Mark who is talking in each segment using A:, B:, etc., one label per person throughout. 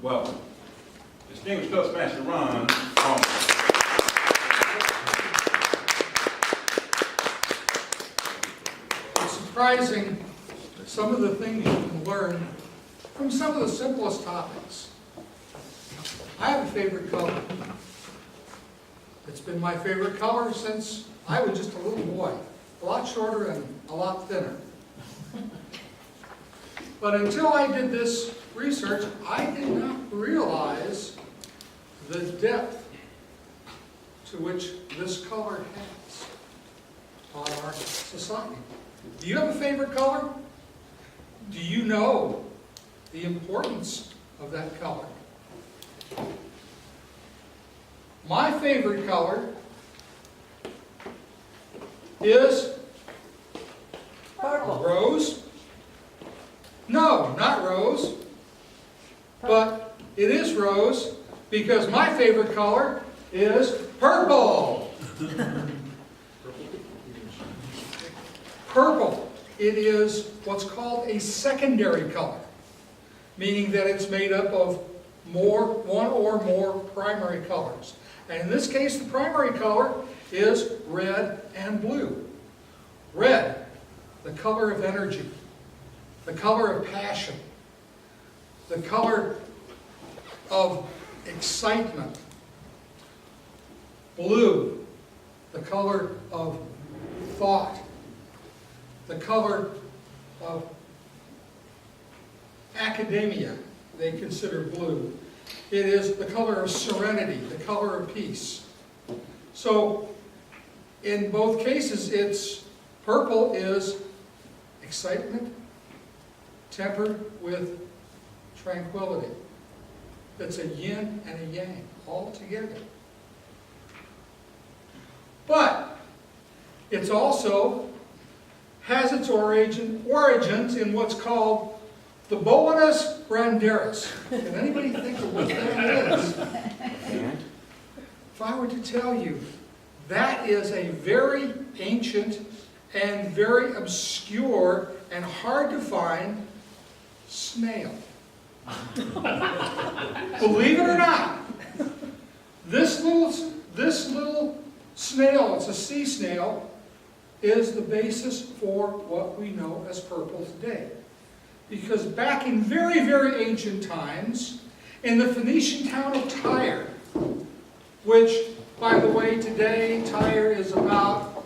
A: welcome distinguished Toastmaster Ron Allman.
B: It's surprising some of the things you can learn from some of the simplest topics. I have a favorite color. It's been my favorite color since I was just a little boy. A lot shorter and a lot thinner. But until I did this research, I did not realize the depth to which this color has on our society. Do you have a favorite color? Do you know the importance of that color? My favorite color is
C: Purple.
B: rose. No, not rose. But it is rose because my favorite color is purple. Purple. It is what's called a secondary color, meaning that it's made up of one or more primary colors. And in this case, the primary color is red and blue. Red, the color of energy, the color of passion, the color of excitement. Blue, the color of thought, the color of academia, they consider blue. It is the color of serenity, the color of peace. So, in both cases, purple is excitement tempered with tranquility. It's a yin and a yang all together. But it also has its origins in what's called the Bolanus brandaris. Can anybody think of what that is? If I were to tell you, that is a very ancient and very obscure and hard to find snail. Believe it or not, this little snail, it's a sea snail, is the basis for what we know as purple today. Because back in very, very ancient times, in the Phoenician town of Tyre, which, by the way, today Tyre is about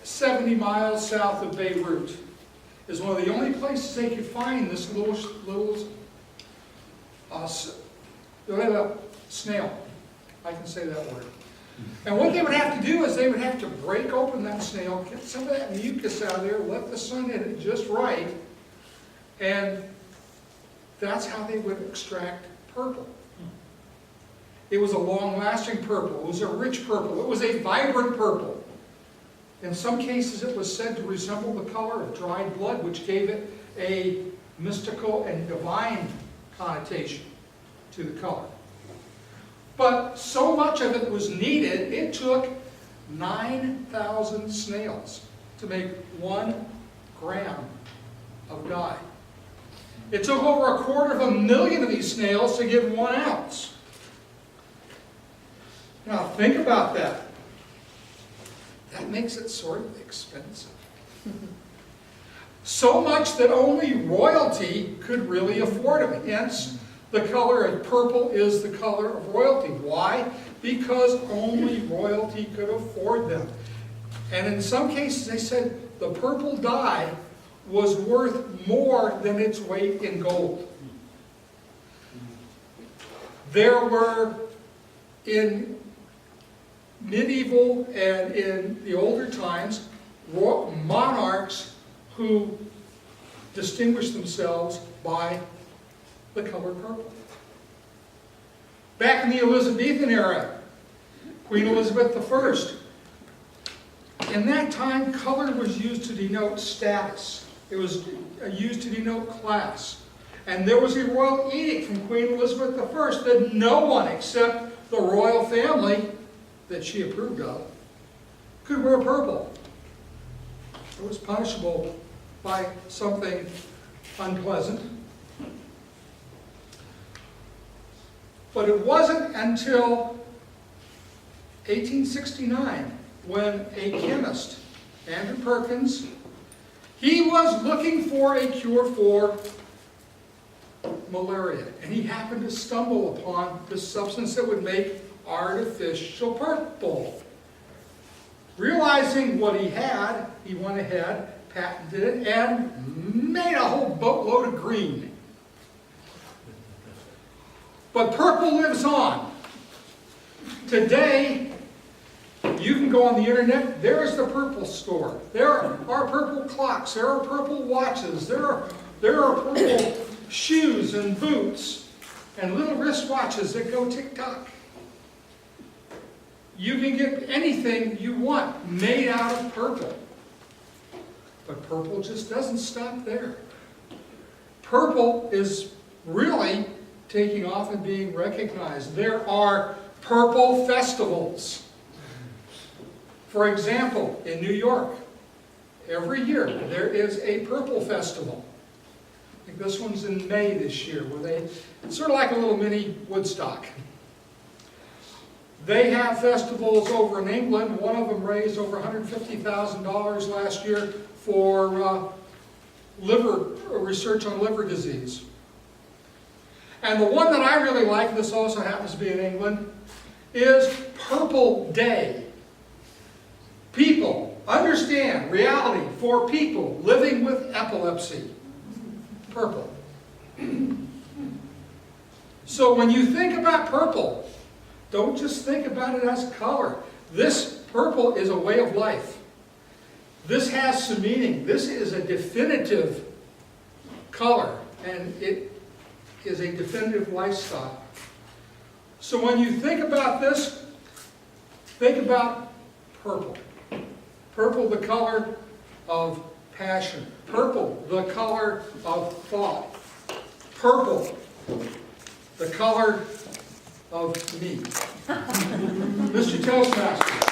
B: 70 miles south of Beirut, is one of the only places they could find this little snail. I can say that word. And what they would have to do is they would have to break open that snail, get some of that mucus out of there, let the sun hit it just right, and that's how they would extract purple. It was a long-lasting purple. It was a rich purple. It was a vibrant purple. In some cases, it was said to resemble the color of dried blood, which gave it a mystical and divine connotation to the color. But so much of it was needed, it took 9,000 snails to make 1 gram of dye. It took over 250,000 of these snails to get 1 ounce. Now think about that. That makes it sort of expensive. So much that only royalty could really afford them. Hence, the color of purple is the color of royalty. Why? Because only royalty could afford them. And in some cases, they said the purple dye was worth more than its weight in gold. There were, in medieval and in the older times, monarchs who distinguished themselves by the color purple. Back in the Elizabethan era, Queen Elizabeth I, in that time, color was used to denote status. It was used to denote class. And there was a royal edict from Queen Elizabeth I that no one except the royal family that she approved of could wear purple. It was punishable by something unpleasant. But it wasn't until 1869 when a chemist, Andrew Perkins, he was looking for a cure for malaria. And he happened to stumble upon this substance that would make artificial purple. Realizing what he had, he went ahead, patented it, and made a whole boatload of green. But purple lives on. Today, you can go on the internet, there is the purple store. There are purple clocks, there are purple watches, there are purple shoes and boots, and little wristwatches that go tick-tock. You can get anything you want made out of purple. But purple just doesn't stop there. Purple is really taking off and being recognized. There are purple festivals. For example, in New York, every year there is a purple festival. I think this one's in May this year, where it's sort of like a little mini Woodstock. They have festivals over in England. One of them raised over $150,000 last year for research on liver disease. And the one that I really like, this also happens to be in England, is Purple Day. People, understand reality for people living with epilepsy. Purple. So when you think about purple, don't just think about it as color. This purple is a way of life. This has some meaning. This is a definitive color, and it is a definitive lifestyle. So when you think about this, think about purple. Purple, the color of passion. Purple, the color of thought. Purple, the color of me. Mr. Toastmaster.